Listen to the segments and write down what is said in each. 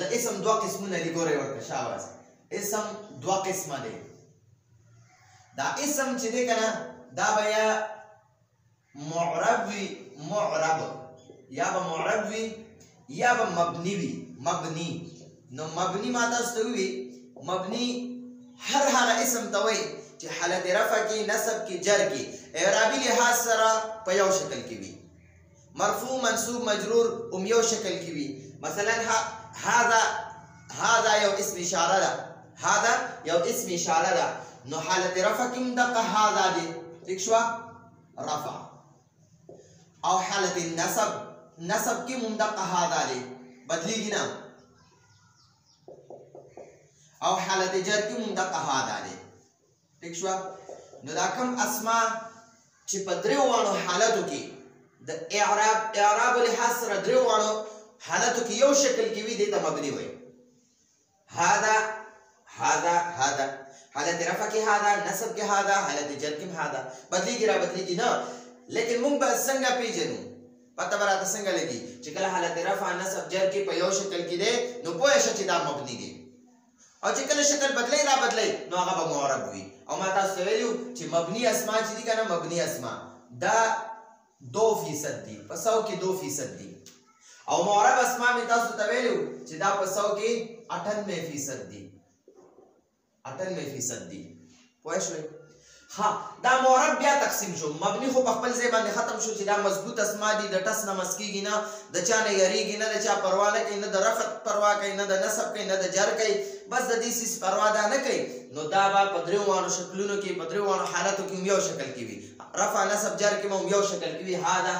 د اسم دوه قسمونه دي ګورئ ورته شاباس اسم دوه قسمه دی دا اسم چې دی کنه دا به یا معرب وي معرب یا به معرب وي یا به مبنی وي مبنی نو مبنی ما تاسو ته وي مبنی هر هغه اسم ته وایي چې حالت رفع کې نصب کې جر کې اعرابي لحاظ سره په یو شکل کې وي مرفوع منصوب مجرور هم یو شکل کې وي مثلا هذا یو اسم اشاره ده هذا یو اسم اشاره ده نو حالت رفع کې دغه هذا دی ٹھیک شو رفع او حالت نصب کې دغه هذا دی بدلیږي نه او حالت جر کې دغه هذا دی ٹھیک شو نو دا کوم اسماء چې په دریو وانو حالتو کې د اعراب لحاظ سره دریو وانو حالتو کې یو شکل کې وي دی ته مبني وایي هذا حالت رفع کې هذا نصب کې هذا حالت جر کې هذا بدلیږي را بدلیږي نه لیکن موږ به څنګه پیژنو پته به راته څنګه لګي چې کله حالت رفع نصب جر کې په یو شکل کې دی نو پوه شه چې دا مبني دی او چې کله شکل بدلی را بدلی نو هغه به معرب وي او ما تاسو ویلو چې مبني اسماء چې دي کنه مبني اسماء دا 2% دي په 100 کې 2% دي او معرب اسماء می تاسو ته ویلو چې دا په 100 کې 98% دي 98% دي پوه شئ ها دا معرب بیا تقسیم شو مبني خو په خپل ځای باندې ختم شو چې دا مضبوط اسماء دي د ټس نه مسکیږي نه د چا نه یریږي نه د چا پروا نه کوي نه د رفع پروا کوي نه د نصب کوي نه د جر کوي بس د دې سیس پروا ده نه کوي نو دا به په دریو وانو شکلونو کې په دریو وانو حالتو کې یو شکل کې وي رفع نصب جر کې هم یو شکل کې وي هذا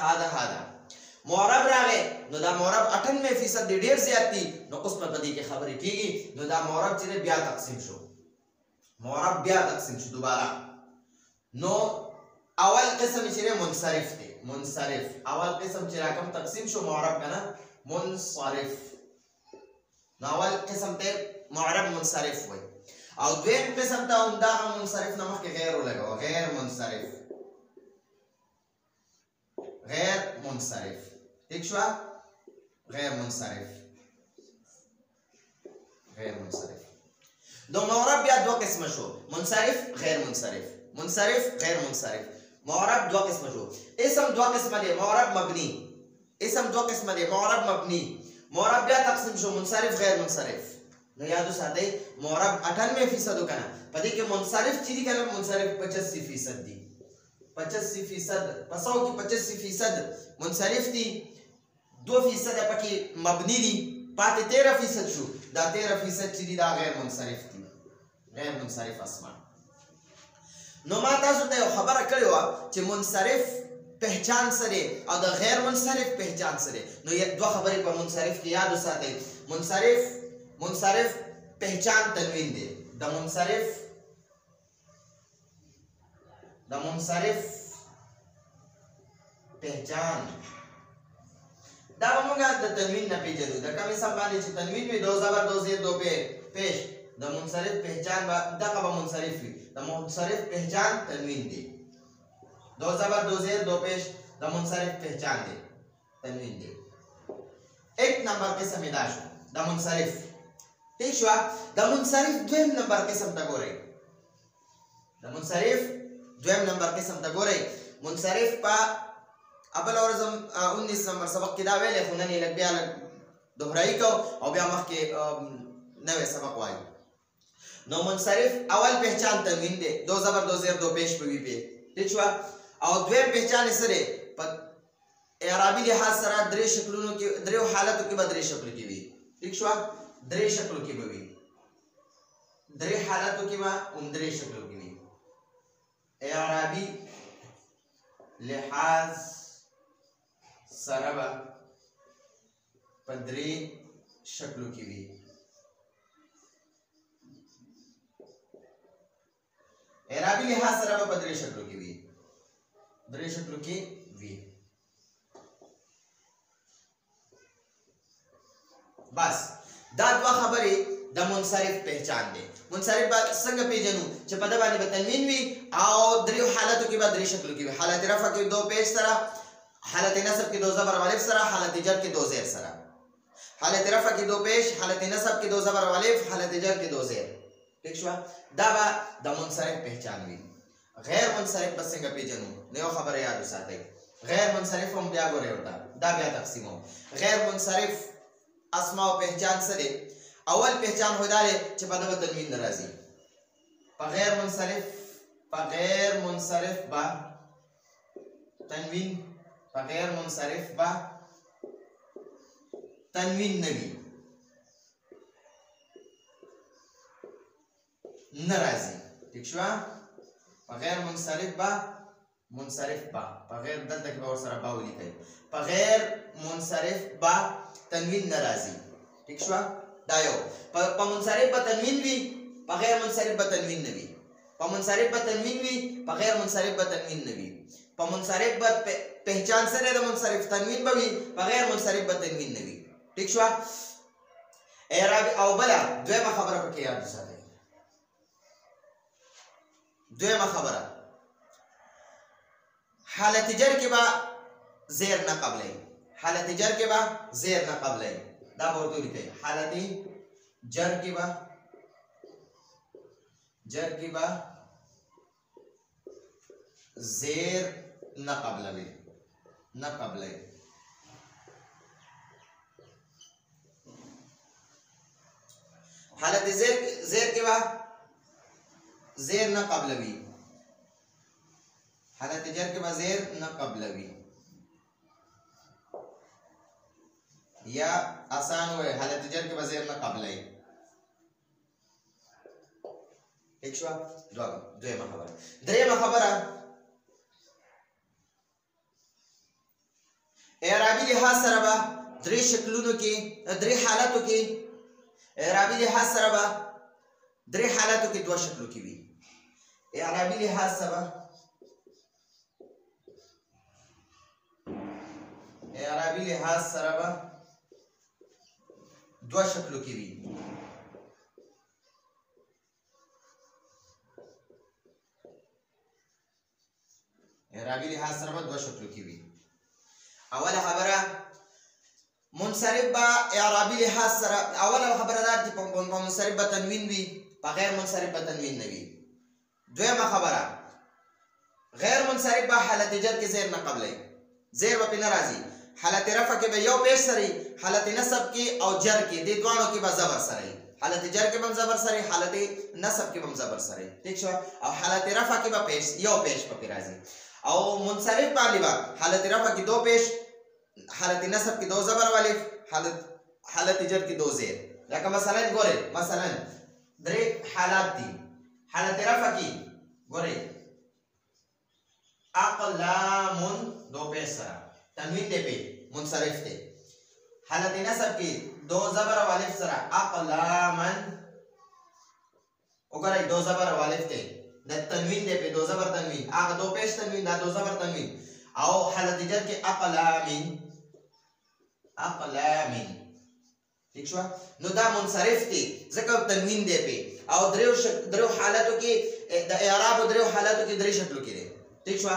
معرب راغی نو دا معرب 98% دی ډیر زیات دي نو اوس په دې کې خبرې کیږي نو دا معرب چې بیا تقسیم شو معرب بیا تقسیم شو دوباره نو اول قسم چې منصرف دی منصرف اول قسم چې راکم تقسیم شو معرب کنه منصرف نو اول قسم ته معرب منصرف وای او دویم قسم ته هم دا منصرف نامه کې غیر ولګو غیر منصرف ٹھیک شو غیر منصرف دو معرب بیا دو قسم شو منصرف غیر منصرف معرب دو قسم شو اسم دو قسم دی معرب مبنی اسم دو قسم دی معرب مبنی معرب بیا تقسیم شو منصرف غیر منصرف نو یادو ساتئ معرب 98% کنه پدې کې منصرف چې دی کنه منصرف 85% دی 85% پسو کې 85% منصرف دی 2% پکې مبنی دی پاتې 13% شو دا 13% چې دی دا غیر منصرف اسماء نو ما تاسو ته خبره کړې و چې منصرف پہچان سره او د غیر منصرف پہچان سره نو دوه خبرې په منصرف کې یاد وساتئ منصرف پہچان تنوین دی د منصرف پہچان دا موږ د تنوین نه پیژنو د کوم اسم باندې چې تنوین وي 2002 په پیش د منصرف پہچان دغه به منصرف وي د منصرف پہچان تنوین دی 2002 پیش د منصرف پہچان دی تنوین دی ایک نمبر قسم ادا شو د منصرف ٹھیک شو د منصرف دویم نمبر قسم ته ګورئ د منصرف دویم نمبر قسم ته ګورئ منصرف په اول ورځم 19 نمبر سبق کې دا ویلې خو نن یې لږ بیا دوهرایي کو او بیا مخکې نوې سبق وایو نو منصرف اول پہچان تنوین دی 2002 پیش په وی په ٹھیک شو او دویم پہچان سره په اعرابي لحاظ سره درې شکلونو کې دریو حالتو کې به درې شکل کې وي ٹھیک شو درې شکلو کې به وي درې حالتو کې به هم درې شکلو کې وي اعرابي لحاظ سره به په درې شکلو کې وي اعرابي لحاظ سره به په درې شکلو کې وي بس دا دوه خبرې د منصرف پہچان دی منصرف به څنګه پیژنو چې په دې باندې به تنوین وي او دریو حالتو کې به درې شکلو کې وي حالت رفع کې 2 پیش سره حالت نصب کې 2 زبر والف سره حالت جر کې 2 زیر سره حالت رفع کې دو پیش، حالت نصب کې دو زبر او الف، حالت جر کې دو زیر. ٹھیک شو؟ دا به د منصرف پہچان وي. غیر منصرف به څنګه پیژنو؟ نو یو خبره یاد وساتئ. غیر منصرف هم بیا ګورئ ورته، دا بیا تقسیمو. غیر منصرف اسماء او پہچان څه دی؟ اول پہچان خو دا دی چې په دغه تنوین نه راځي. په غیر منصرف به تنوین، په غیر منصرف به تنوین نه وي، نه راځي. ٹھیک شو؟ په غیر منصرف به په غیر دلته کې به ورسره با ولیکئ. په غیر منصرف به تنوین نه راځي. ٹھیک شو؟ دا یو. په منصرف به تنوین وي، په غیر منصرف به تنوین نه وي. په منصرف به تنوین وي، په غیر منصرف به تنوین نه وي. په منصرف به پہچان سره د منصرف تنوین به وي، په غیر منصرف به تنوین نه وي. ٹھیک شو؟ اعراب او بلا دویمه خبره پکې یاد وساتئ. دویمه خبره، حالت جر کې به زیر نه قبلئی. حالت جر کې به زیر نه قبلئی. دا به ورته ولیکئ. حالت جر کې به زیر نه قبلوي، نه قبلئی. حالت زیر کې به زیر نه قبلوي. حالت جر کې به زیر نه قبلوي. یا آسان وای حالت جر کې به زیر نه قبلئی. ٹھیک شو؟ دویمه خبره. دریمه خبره، اعرابي لحاظ سره به درې شکلونو کې، درې حالتو کې، اعرابي لحاظ سره به درې حالتو کې دوه شکلو کې وي. اعرابي لحاظ سره به دوه شکلو کې وي. اعرابي لحاظ سره به دوه شکلو کې وي. اوله خبره، منصرف به اعرابي لحاظ سره، اوله خبره دا چې په منصرف به تنوین وي، په غیر منصرف به تنوین نه وي. دویمه خبره، غیر منصرف به حالت جر کې زیر نه قبلئی، زیر به پې نه راځي. حالت رفع کې به یو پیش سره، حالت نصب کې او جر کې دې دواړو کې به زبر سره، حالت جر کې به زبر سره، حالت نصب کې به زبر سره. ٹھیک شو؟ او حالت رفع کې به یو پیش پکې راځي. او منصرف باندې به حالت رفع کې دو پیش، حالت نصب کې دو زبر والف، حالت جر کې دو زیر. لکه مثلا ګورئ، مثلا درې حالات دي. حالت رفع کې ګورئ اقلام دو پیش سره، تنوین دی پې منصرف دی. حالت نصب کې دو زبر او الف سره اقلامن، وګورئ دو زبر او الف دی، د تنوین دی پې دو زبر تنوین، هغه دو پیش تنوین، دا دو زبر تنوین. او حالت جر کې اقلامین. ٹھیک شو؟ نو دا منصرف دی ځکه تنوین دی پې. او دریو حالتو کې د اعراب دریو حالتو کې درې شکلو کې دی. ٹھیک شو؟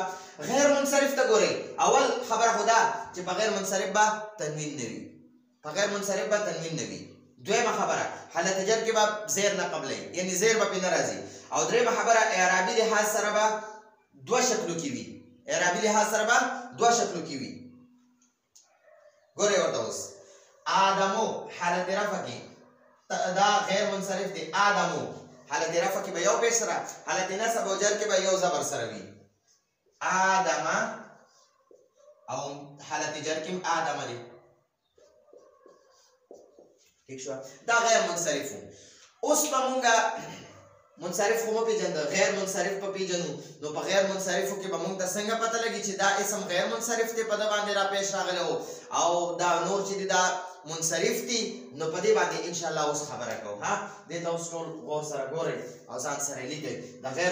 غیر منصرف ته ګورئ، اول خبره خو دا چې په غیر منصرف به تنوین نه وي، په غیر منصرف به تنوین نه وي. دویمه خبره، حالت جر کې به زیر نه قبلئی، یعنی زیر به پې نه راځي. او دریمه خبره، اعرابي لحاظ سره به دوه شکلو کې وي. اعرابي لحاظ سره به دوه شکلو کې وي. ګورئ ورته اوس آدمو حالت رفع کې دا غیر منصرف دی. آدمو حالت رفع کې به یو پیش سره، حالت نصب او جر کې به یو زبر سره وي. آدم او حالت جر کې آدم دی. ٹھیک شو؟ دا غیر منصرف وو. اوس به مونږه منصرف خو مو پیژنده، غیر منصرف په پیژنو. نو په غیر منصرفو کې به مونږ ته څنګه پته لګي چې دا اسم غیر منصرف دی، په ده باندې را پیش راغلی و، او دا نور چې دی دا منصرف دي. نو په دې باندې انشاءالله اوس خبره کوو. ها دې ته اوس ټول غور سره ګورئ او ځان سره لیکئ. د غیر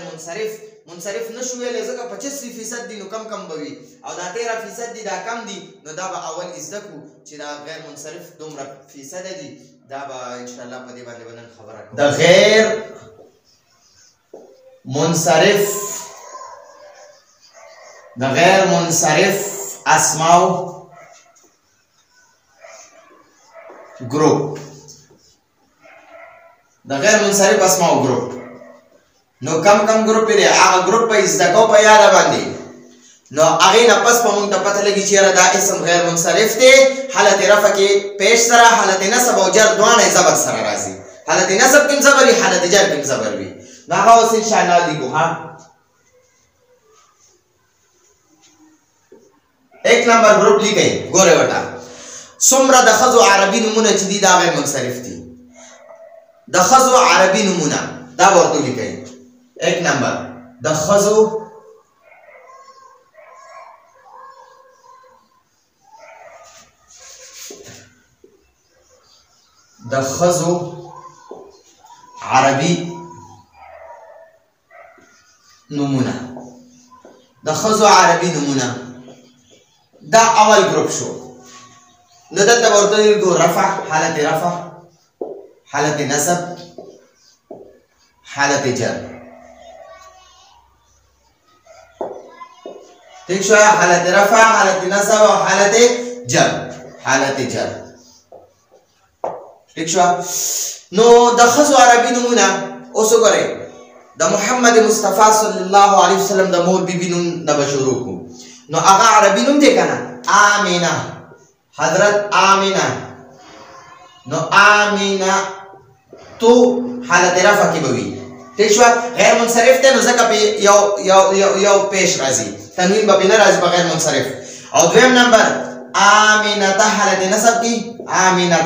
منصرف نشو ویلی ځکه 85% دي، نو کم به وي، او دا 13% دي، دا کم دي. نو دا به اول زده کړو چې دا غیر منصرف دومره فیصده دي. دا به انشاءالله په دې باندې به نن خبره کوو. د غیر منصرف اسماء ګروپ د غیر منصرف اسماء ګروپ. نو کم ګروپ دی هغه ګروپ په زده کو په یاد باندې. نو هغه نه پس په مونږ ته پته لګی چې دا اسم غیر منصرف دی. حالت رفع کې پیش سره، حالت نصب او جر دوانه زبر سره راځي. حالت نصب کې زبر وي، حالت جر کې زبر وي. نو هغه اوس ان شاء الله لیکو. ها 1 نمبر ګروپ لیکئ. ګوره وټا څومره د خزو عربي نمونه چې دي دا غیر منصرف دي. د خزو عربي نمونه دا ورته لیکئ. 1 نمبر د خزو عربي نمونه. د خزو عربي نمونه دا اول ګروپ شو. نو دلته ورته لیکو رفع، حالت رفع، حالت نصب، حالت جر. ٹھیک شو؟ حالت رفع، حالت نصب او حالت جر. حالت جر ٹھیک شو؟ نو د خزو عربي نمونه اوس وګورئ. د محمد مصطفی صلی الله علیه وسلم د مور بیبي نوم نه شروع کو. نو هغه عربي نوم دی کنه، آمینه، حضرت آمینه. نو آمینه تو حالت رفع کې بوي. ٹھیک شو؟ غیر منصرف ته نو ځکه په یو پیش راځي، تنوین به نه راځي په غیر منصرف. او دویم نمبر آمینه حالت نصب کې آمینه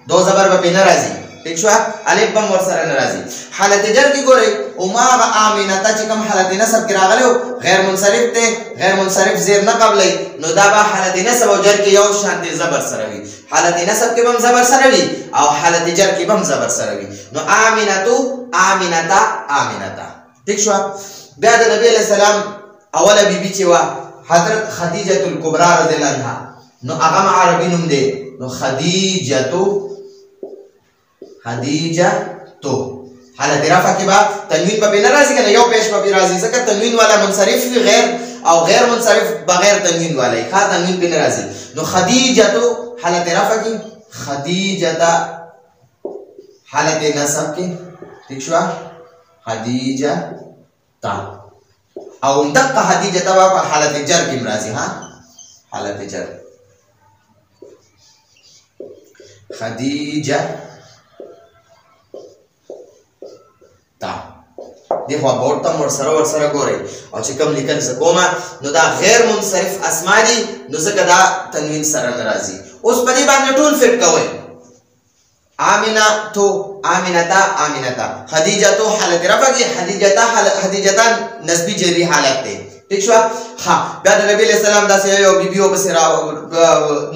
دو زبر به نه راځي. ٹھیک شو؟ الف بم ور سره نه راځي. حالت جر کې ګورئ او ما آمینه چې کوم حالت نصب کې راغلو غیر منصرف ته، غیر منصرف زیر نه قبلئی. نو دا به حالت نصب او جر کې یو شانتي زبر سره وي. حالت نصب کې هم زبر سره وي او حالت جر کې هم زبر سره وي. نو آمینه آمینه. ٹھیک شو؟ بیا د نبی علیہ السلام اوله بیبي چې وا حضرت خدیجه الکبرى رضی الله عنها. نو هغه عربي نوم دی. نو خدیجه تو حالت رفع کې با تنوین په نه راځي کنه، یو پیش په راځي ځکه تنوین والا منصرف وي غیر منصرف بغیر تنوین والا ښه تنوین په نه راځي. نو خدیجه تو حالت رفع کې، خدیجه حالت نصب کې. ٹھیک شو؟ خدیجه تا او دقه خدیجه تا په حالت جر کې راځي. ها حالت جر خدیجه تا دی خو بورډ ته ور سره ګورئ. او چې کوم لیکل څه کومه نو دا غیر منصرف اسما دي، نو ځکه دا تنوین سره ناراضي. اوس په دې باندې ټول فټ کوئ. آمینه تو آمینتا، خدیجه تو حالت رفع کې، خدیجتا نسبی جری حالت دی. ٹھیک شو؟ ها بیا د نبی علیہ السلام داسې یو بیبیو پسې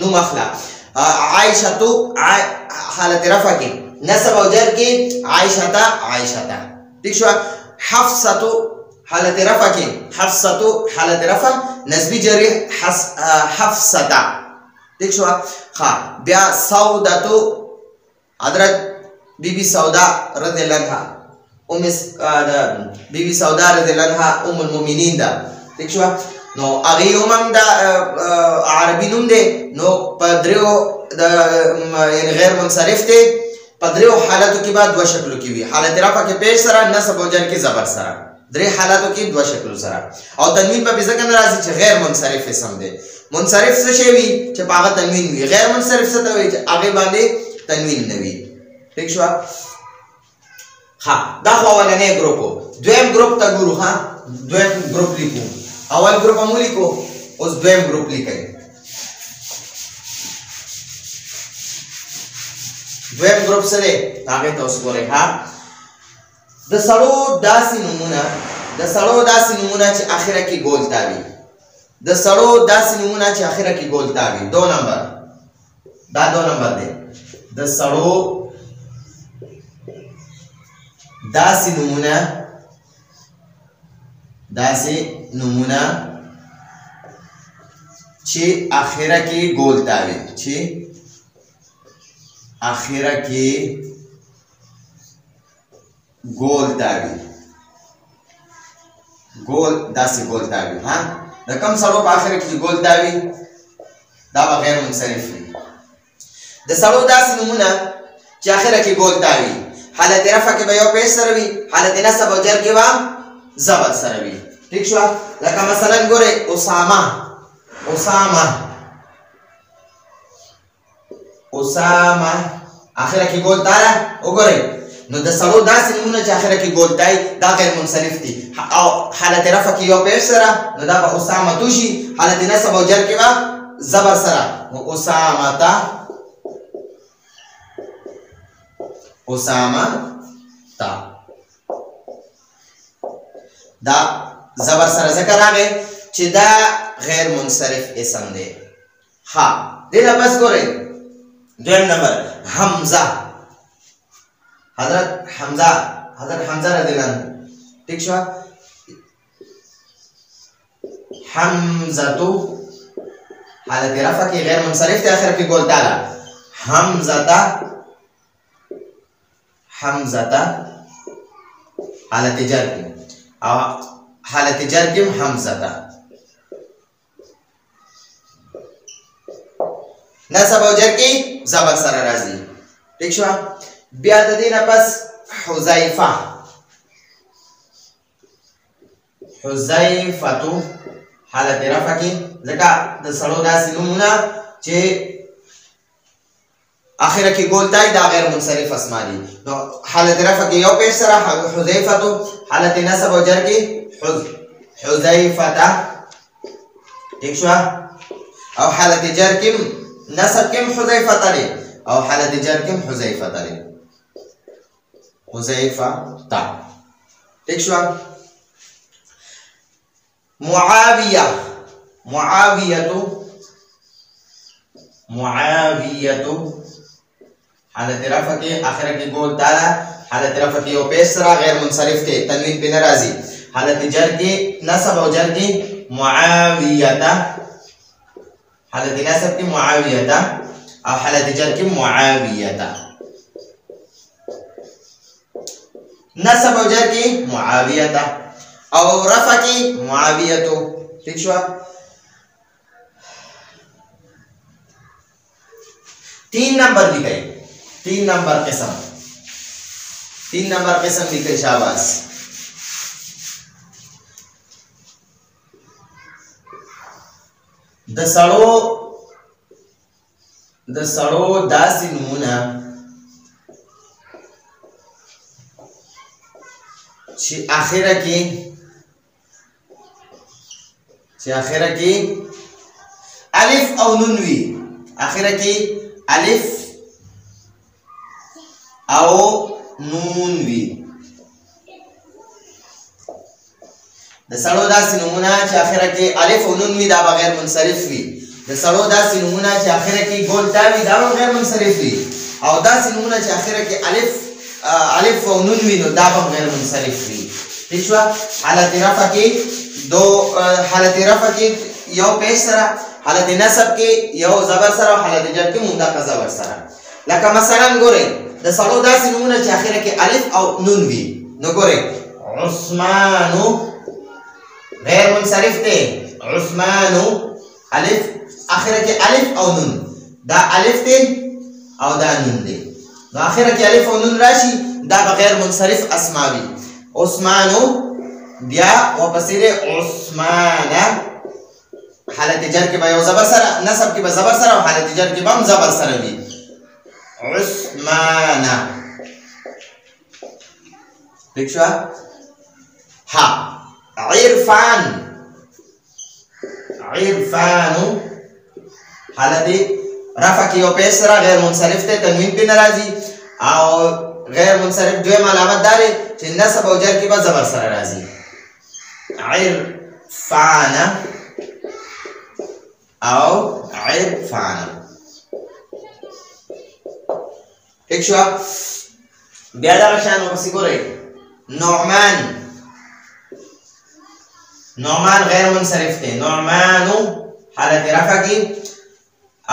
نوم اخلا. عائشه تو حالت رفع کې، نصب او جر کې عائشتا. ٹھیک شو؟ حفصه تو حالت رفع کې، حفصه تو حالت رفع نسبی جری حفصتا. ٹھیک شو؟ ها بیا سوده تو حضرت بیبی سودا رضی اللہ عنہ، بیبی سودا رضی اللہ عنہ ام المؤمنین دا. ٹھیک شو؟ نو هغه هم دا عربي نوم دی. نو پدریو یعنی غیر منصرف دی. پدریو حالتو کې بعد دو شکلو کې وي. حالت رفع کې پیش سره، نصب او جر کې زبر سره، درې حالاتو کې دو شکلو سره. او تنوین په ځکه ناراضي چې غیر منصرف اسم دی. منصرف څه شی وي چې هغه تنوین وي. غیر منصرف څه ته وي چې هغه باندې تنوین نه وي. ٹھیک شو؟ ها دا خو اولنی ګروپ. دویم ګروپ ته ګورو. ها دویم ګروپ لیکو. اول ګروپ هم لیکو، اوس دویم ګروپ لیکئ. دویم ګروپ څه دی هغې ته اوس ګورئ. ها د سړو داسې نومونه چې اخره کې ګول تاوي. د سړو داسې نومونه چې اخره کې ګول تاوي. 2 نمبر دا 2 نمبر دی. د سړو داسې نمونه چې اخره کې ګول تاوي، چې اخره کې ګول تاوي، ګول داسې ګول تاوي. ها د کوم سړو په اخره کې ګول تاوي دا به غیر منصرف وي. د سړو داسې نومونه چې اخره کې ګولتا وي حالت رفع کې به یو پیش سره وي حالت نصب او جر کې به زبر سره وي ٹھیک شو لکه مثلا ګورئ اسامه اخره کې ګولتا ده وګورئ نو د سړو داسې نومونه چې اخره کې ګولتای دا غیر منصرف دي او حالت رفع کې یو پیش سره نو دا به اسامه تو شي حالت نصب او جر کې به زبر سره نو اسامه تا دا زبر سره ذکر راغی چې دا غیر منصرف اسم دی ها دله بس ګورئ دویم نمبر حمزه حضرت حمزه رضی اللہ عنہ ٹھیک شو حمزتو حالت رفع کی غیر منصرف تے آخر کی گولتا لا حمزتا حالت جر کی حالت جر کی حمزتا نصب و جر کی زبر سر رازی ٹھیک شو بیا د دې نه پس حذیفتو حالت رفع کې ځکه د سړو داسې نومونه چې اخره کې ګولتای دا غیر منصرف اسما دي نو حالت رفع کې یو پیش سره حذیفتو حالت نصب او جر کې حذیفته ٹھیک شو او حالت جر کې نصب کې حذیفته لري او حالت جر کې حذیفته لري حذیفہ تا ٹھیک شو معاویتو حالت رفع کے آخرہ کی گول تالا حالت رفع کی او پیسرا غیر منصرف کے تنوین پہ نرازی حالت جر کے نصب او جر کے معاویتا حالت نصب کی معاویتا او حالت جر کی معاویتا نصب او جر کی معاویتا او رفع کی معاویتو ٹھیک شو 3 نمبر لکھے 3 نمبر قسم لکھے شاباش د سړو داسې نمونه چې اخره کې الف او نون وی اخره کې الف او نون وی د سړو داسې نمونه چې اخره کې الف او نون وی دا بغیر منصرف وی د سړو داسې نمونه چې اخره کې ګولتا وی دا بغیر منصرف وی او داسې نمونه چې اخره کې الف او نون وی نو دا بغیر منصرف وی ٹھیک شو حالت رفع کې حالت رفع کې یو پیش سره حالت نصب کې یو زبر سره او حالت جر کې مونږه کا زبر سره لکه مثلا ګورئ د سړو داسې نمونه چې اخره کې الف او نون وی نو ګورئ عثمانو غیر منصرف ته عثمانو الف اخره کې الف او نون دا الف ته او دا نون دی نو اخره کې الف او نون راشي دا بغیر منصرف اسماوي عثمانو بیا واپسې عثمانه حالت جر کې به یو زبر سره نصب کې به زبر سره او حالت جر کې به هم زبر سره وي عثمانه ٹھیک شو ها عرفانو حالت رفع کې یو پیش سره غیر منصرف ته تنوین پې ناراضي او غیر منصرف دویم علامت دا دی چې نصب او جر کې به زبر سره راځي عرفانه او عرفانه ٹھیک شو بیا دا شان ورپسې ګورئ نعمان غیر منصرف ته نعمانو حالت رفع کی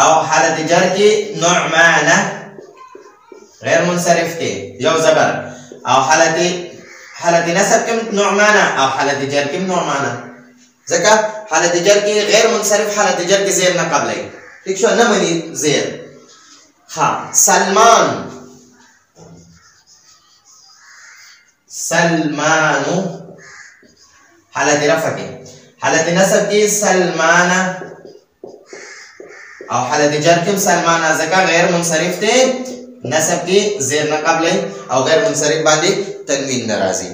او حالت جر کی نعمانه غیر منصرف ته یو زبر او حالت نصب کی نعمانه او حالت جر کی نعمانه ځکه حالت جر کی غیر منصرف حالت جر کی زیر نه قبلئی ٹھیک شو نه منی زیر ها سلمان سلمانو حالت رفع کی حالت نصب کی سلمانا او حالت جر کی سلمانا ذکا غیر منصرف تے نصب کی زیر نہ قبل او غیر منصرف باندې تنوین ناراضی